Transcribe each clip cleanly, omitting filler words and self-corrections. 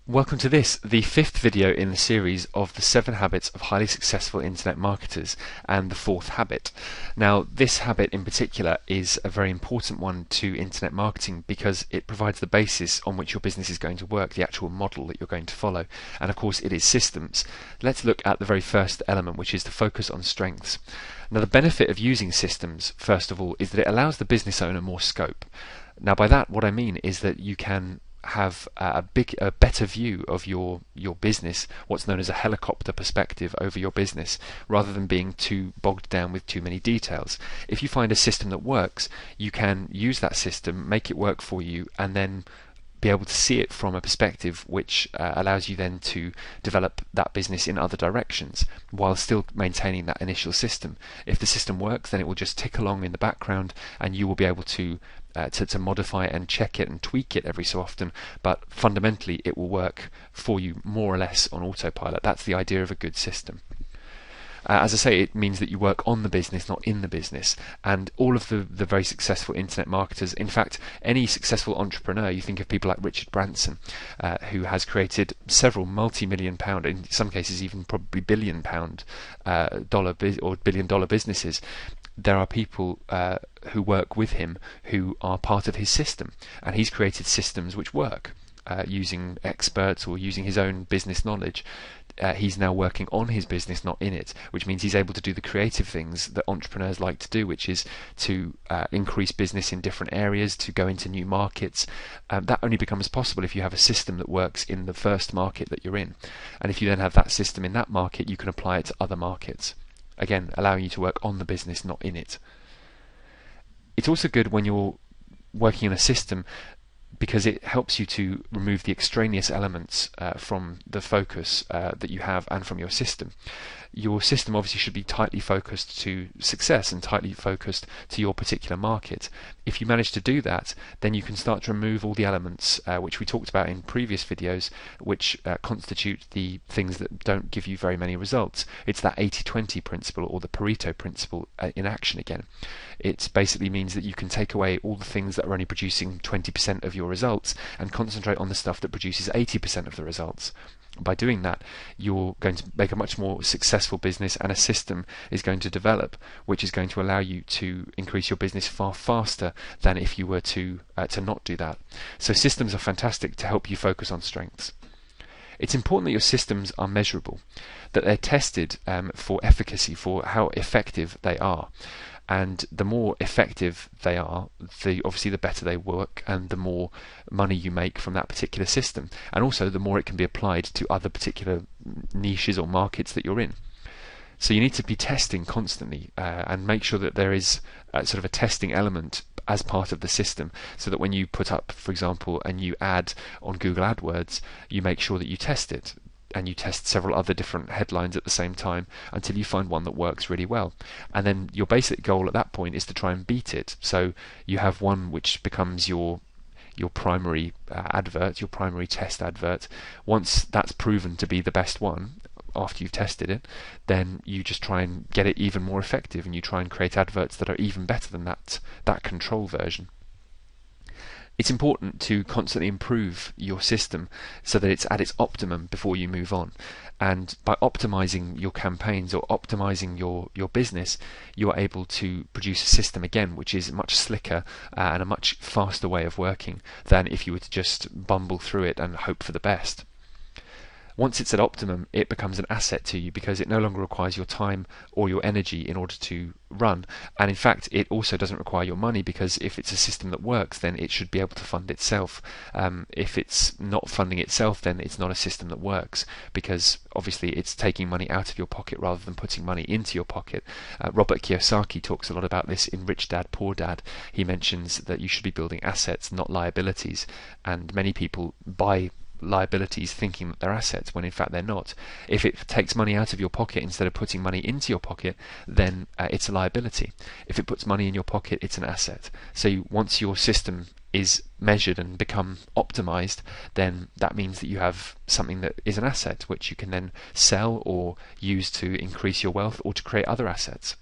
Welcome to this, the fifth video in the series of the 7 habits of highly successful internet marketers and the fourth habit. Now, this habit in particular is a very important one to internet marketing because it provides the basis on which your business is going to work, the actual model that you're going to follow. And of course, it is systems. Let's look at the very first element, which is to focus on strengths. Now, the benefit of using systems, first of all, is that it allows the business owner more scope. Now, by that, what I mean is that you can have a better view of your business, what's known as a helicopter perspective over your business, rather than being too bogged down with too many details. If you find a system that works, you can use that system, make it work for you, and then be able to see it from a perspective which allows you then to develop that business in other directions while still maintaining that initial system. If the system works, then it will just tick along in the background and you will be able to modify it and check it and tweak it every so often, but fundamentally it will work for you more or less on autopilot. That's the idea of a good system. As I say, it means that you work on the business, not in the business. And all of the very successful internet marketers, in fact, any successful entrepreneur, you think of people like Richard Branson, who has created several multi-million pound, in some cases even probably billion-pound or billion-dollar businesses. There are people who work with him who are part of his system, and he's created systems which work using experts or using his own business knowledge. He's now working on his business, not in it, which means he's able to do the creative things that entrepreneurs like to do, which is to increase business in different areas, to go into new markets. That only becomes possible if you have a system that works in the first market that you're in. And if you then have that system in that market, you can apply it to other markets. Again, allowing you to work on the business, not in it. It's also good when you're working in a system because it helps you to remove the extraneous elements from the focus that you have and from your system. Your system obviously should be tightly focused to success and tightly focused to your particular market. If you manage to do that, then you can start to remove all the elements which we talked about in previous videos, which constitute the things that don't give you very many results. It's that 80-20 principle, or the Pareto principle, in action again. It basically means that you can take away all the things that are only producing 20% of your results and concentrate on the stuff that produces 80% of the results. By doing that, you're going to make a much more successful business, and a system is going to develop which is going to allow you to increase your business far faster than if you were to not do that. So systems are fantastic to help you focus on strengths. It's important that your systems are measurable, that they're tested for efficacy, for how effective they are. And the more effective they are, obviously the better they work, and the more money you make from that particular system, and also the more it can be applied to other particular niches or markets that you're in. So you need to be testing constantly and make sure that there is sort of a testing element as part of the system, so that when you put up, for example, a new ad on Google AdWords, you make sure that you test it. And you test several other different headlines at the same time until you find one that works really well. And then your basic goal at that point is to try and beat it. So you have one which becomes your primary advert, your primary test advert. Once that's proven to be the best one, after you've tested it, then you just try and get it even more effective, and you try and create adverts that are even better than that control version. It's important to constantly improve your system so that it's at its optimum before you move on. And by optimizing your campaigns or optimizing your business, you are able to produce a system again which is much slicker and a much faster way of working than if you were to just bumble through it and hope for the best. Once it's at optimum, it becomes an asset to you because it no longer requires your time or your energy in order to run. And in fact, it also doesn't require your money, because if it's a system that works, then it should be able to fund itself. If it's not funding itself, then it's not a system that works, because obviously it's taking money out of your pocket rather than putting money into your pocket. Robert Kiyosaki talks a lot about this in Rich Dad, Poor Dad. He mentions that you should be building assets, not liabilities. And many people buy liabilities thinking that they're assets when in fact they're not. If it takes money out of your pocket instead of putting money into your pocket, then it's a liability. If it puts money in your pocket, it's an asset. So once your system is measured and become optimized, then that means that you have something that is an asset which you can then sell or use to increase your wealth or to create other assets.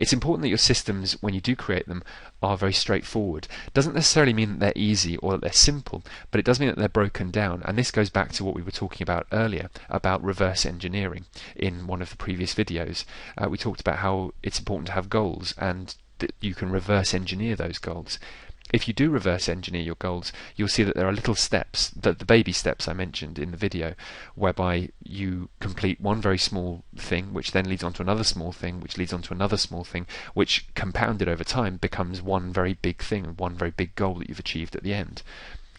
It's important that your systems, when you do create them, are very straightforward. Doesn't necessarily mean that they're easy or that they're simple, but it does mean that they're broken down. And this goes back to what we were talking about earlier about reverse engineering. In one of the previous videos, we talked about how it's important to have goals and that you can reverse engineer those goals. If you do reverse engineer your goals, you'll see that there are little steps, the baby steps I mentioned in the video, whereby you complete one very small thing, which then leads on to another small thing, which leads on to another small thing, which compounded over time becomes one very big thing, one very big goal that you've achieved at the end.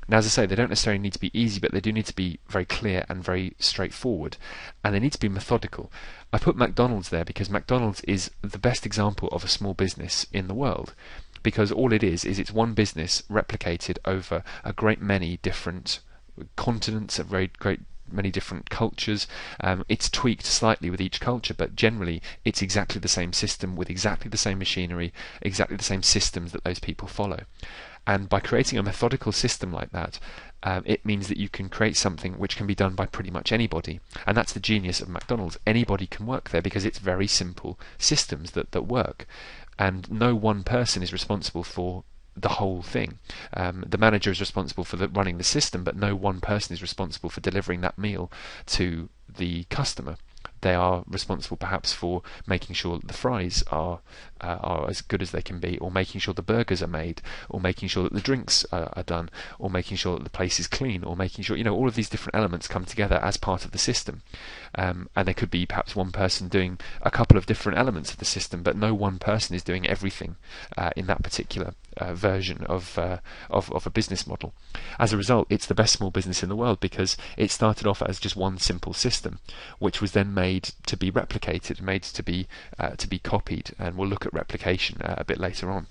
Now, as I say, they don't necessarily need to be easy, but they do need to be very clear and very straightforward, and they need to be methodical. I put McDonald's there because McDonald's is the best example of a small business in the world, because all it is it's one business replicated over a great many different continents, a very great many different cultures. It's tweaked slightly with each culture, but generally it's exactly the same system with exactly the same machinery, exactly the same systems that those people follow. And by creating a methodical system like that, it means that you can create something which can be done by pretty much anybody. And that's the genius of McDonald's. Anybody can work there because it's very simple systems that work. And no one person is responsible for the whole thing. The manager is responsible for running the system, but no one person is responsible for delivering that meal to the customer. They are responsible perhaps for making sure that the fries are as good as they can be, or making sure the burgers are made, or making sure that the drinks are done, or making sure that the place is clean, or making sure, all of these different elements come together as part of the system. And there could be perhaps one person doing a couple of different elements of the system, but no one person is doing everything in that particular version of a business model. As a result, it's the best small business in the world because it started off as just one simple system, which was then made to be replicated, made to be copied, and we'll look at replication a bit later on.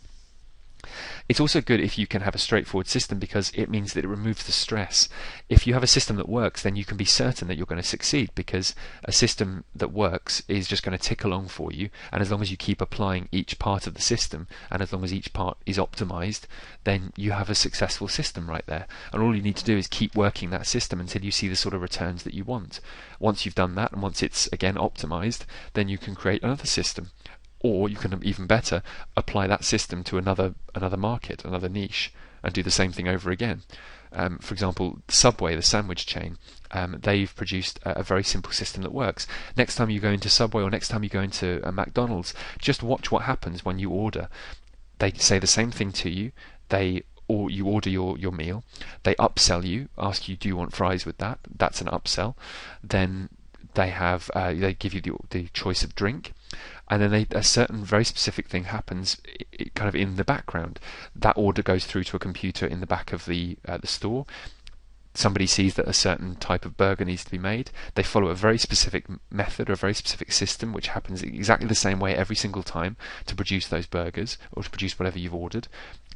It's also good if you can have a straightforward system because it means that it removes the stress. If you have a system that works, then you can be certain that you're going to succeed because a system that works is just going to tick along for you, and as long as you keep applying each part of the system and as long as each part is optimized, then you have a successful system right there. And all you need to do is keep working that system until you see the sort of returns that you want. Once you've done that and once it's again optimized, then you can create another system. Or you can, even better, apply that system to another market, another niche, and do the same thing over again. For example, Subway, the sandwich chain, they've produced a very simple system that works. Next time you go into Subway or next time you go into a McDonald's, just watch what happens when you order. They say the same thing to you. Or you order your meal. They upsell you, ask you, do you want fries with that? That's an upsell. Then they give you the choice of drink, and then a certain very specific thing happens kind of in the background. That order goes through to a computer in the back of the store. Somebody sees that a certain type of burger needs to be made. They follow a very specific method or a very specific system which happens exactly the same way every single time to produce those burgers or to produce whatever you've ordered.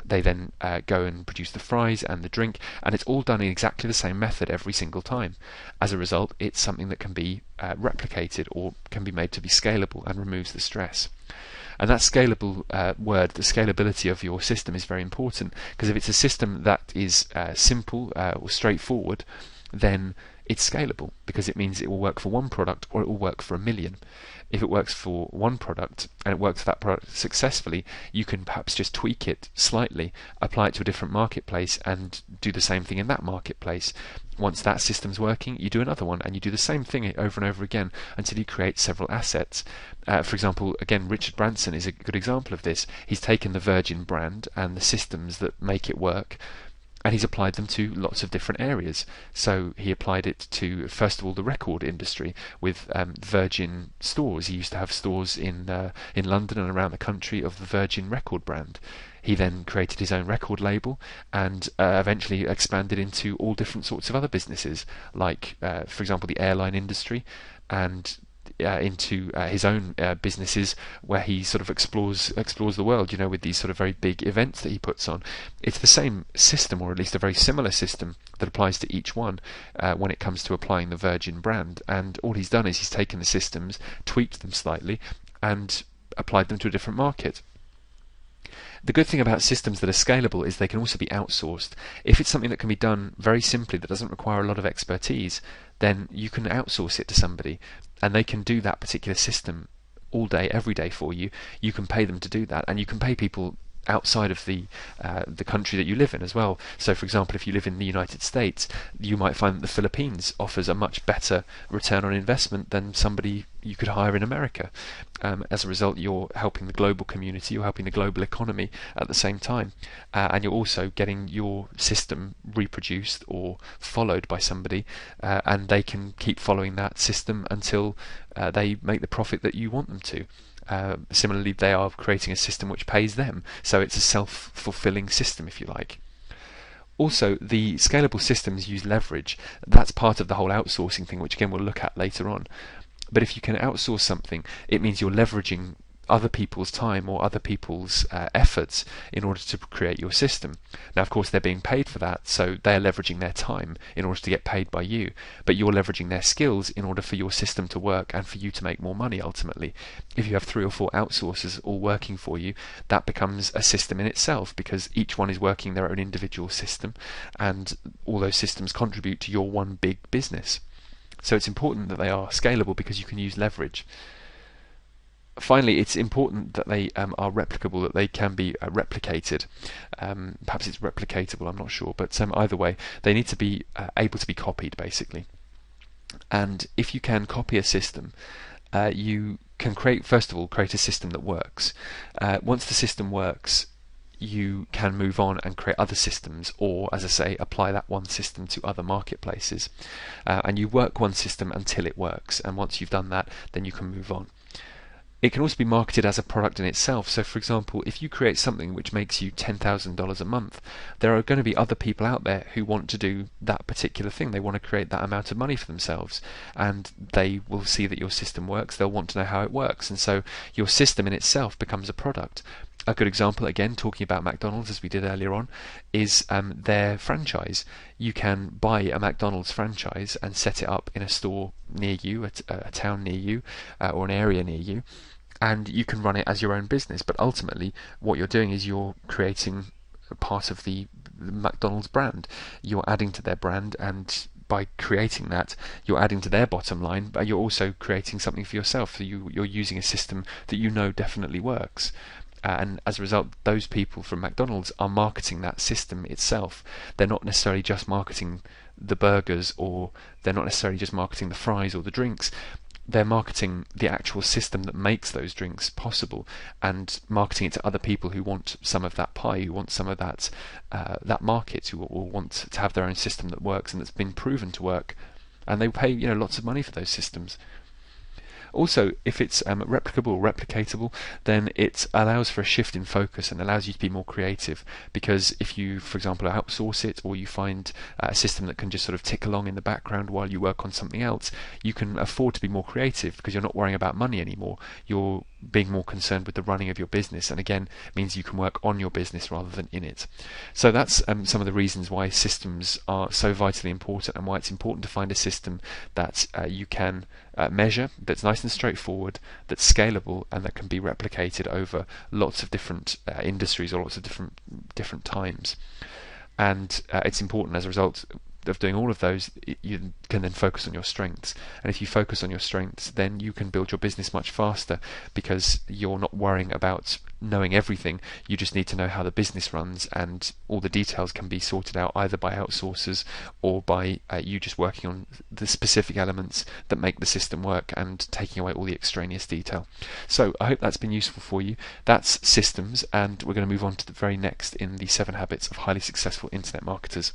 They then go and produce the fries and the drink, and it's all done in exactly the same method every single time. As a result, it's something that can be replicated or can be made to be scalable and removes the stress. And that scalable word, the scalability of your system, is very important, because if it's a system that is simple or straightforward, then it's scalable, because it means it will work for one product or it will work for 1 million. If it works for one product and it works for that product successfully, you can perhaps just tweak it slightly, apply it to a different marketplace and do the same thing in that marketplace. Once that system's working, you do another one and you do the same thing over and over again until you create several assets. For example, again, Richard Branson is a good example of this. He's taken the Virgin brand and the systems that make it work, and he's applied them to lots of different areas. So he applied it to, first of all, the record industry with Virgin stores. He used to have stores in London and around the country of the Virgin record brand. He then created his own record label and eventually expanded into all different sorts of other businesses, like, for example, the airline industry, and into his own businesses where he sort of explores the world, with these sort of very big events that he puts on. It's the same system, or at least a very similar system, that applies to each one when it comes to applying the Virgin brand. And all he's done is he's taken the systems, tweaked them slightly, and applied them to a different market. The good thing about systems that are scalable is they can also be outsourced. If it's something that can be done very simply, that doesn't require a lot of expertise, then you can outsource it to somebody and they can do that particular system all day, every day for you, you can pay them to do that, and you can pay people outside of the country that you live in as well. So for example, if you live in the United States, you might find that the Philippines offers a much better return on investment than somebody you could hire in America. As a result, you're helping the global community, you're helping the global economy at the same time, and you're also getting your system reproduced or followed by somebody, and they can keep following that system until they make the profit that you want them to. Similarly, they are creating a system which pays them, so it's a self-fulfilling system, if you like. Also, the scalable systems use leverage. That's part of the whole outsourcing thing, which again we'll look at later on. But if you can outsource something, it means you're leveraging other people's time or other people's efforts in order to create your system. Now, of course, they're being paid for that, so they're leveraging their time in order to get paid by you, but you're leveraging their skills in order for your system to work and for you to make more money ultimately. If you have 3 or 4 outsourcers all working for you, that becomes a system in itself, because each one is working their own individual system, and all those systems contribute to your one big business. So it's important that they are scalable because you can use leverage. Finally, it's important that they are replicable, that they can be replicated. Perhaps it's replicatable, I'm not sure, but either way, they need to be able to be copied, basically. And if you can copy a system, you can first of all create a system that works. Once the system works, you can move on and create other systems, or, as I say, apply that one system to other marketplaces. And you work one system until it works, and once you've done that, then you can move on. It can also be marketed as a product in itself. So for example, if you create something which makes you $10,000 a month, there are going to be other people out there who want to do that particular thing. They want to create that amount of money for themselves, and they will see that your system works. They'll want to know how it works, and so your system in itself becomes a product. A good example, again, talking about McDonald's as we did earlier on, is their franchise. You can buy a McDonald's franchise and set it up in a store near you, a town near you, or an area near you, and you can run it as your own business. But ultimately, what you're doing is you're creating a part of the McDonald's brand. You're adding to their brand, and by creating that, you're adding to their bottom line, but you're also creating something for yourself. So you're using a system that you know definitely works. And as a result, those people from McDonald's are marketing that system itself. They're not necessarily just marketing the burgers, or they're not necessarily just marketing the fries or the drinks. They're marketing the actual system that makes those drinks possible, and marketing it to other people who want some of that pie, who want some of that market, who want to have their own system that works and that's been proven to work, and they pay lots of money for those systems. Also, if it's replicable or replicatable, then it allows for a shift in focus and allows you to be more creative. Because if you, for example, outsource it, or you find a system that can just sort of tick along in the background while you work on something else, you can afford to be more creative because you're not worrying about money anymore. You're being more concerned with the running of your business, and again, it means you can work on your business rather than in it. So that's some of the reasons why systems are so vitally important, and why it's important to find a system that you can measure, that's nice and straightforward, that's scalable, and that can be replicated over lots of different industries or lots of different times. And it's important as a result of doing all of those, you can then focus on your strengths. And if you focus on your strengths, then you can build your business much faster, because you're not worrying about knowing everything. You just need to know how the business runs, and all the details can be sorted out either by outsourcers or by you just working on the specific elements that make the system work and taking away all the extraneous detail. So I hope that's been useful for you. That's systems, and we're going to move on to the very next in the 7 habits of highly successful internet marketers.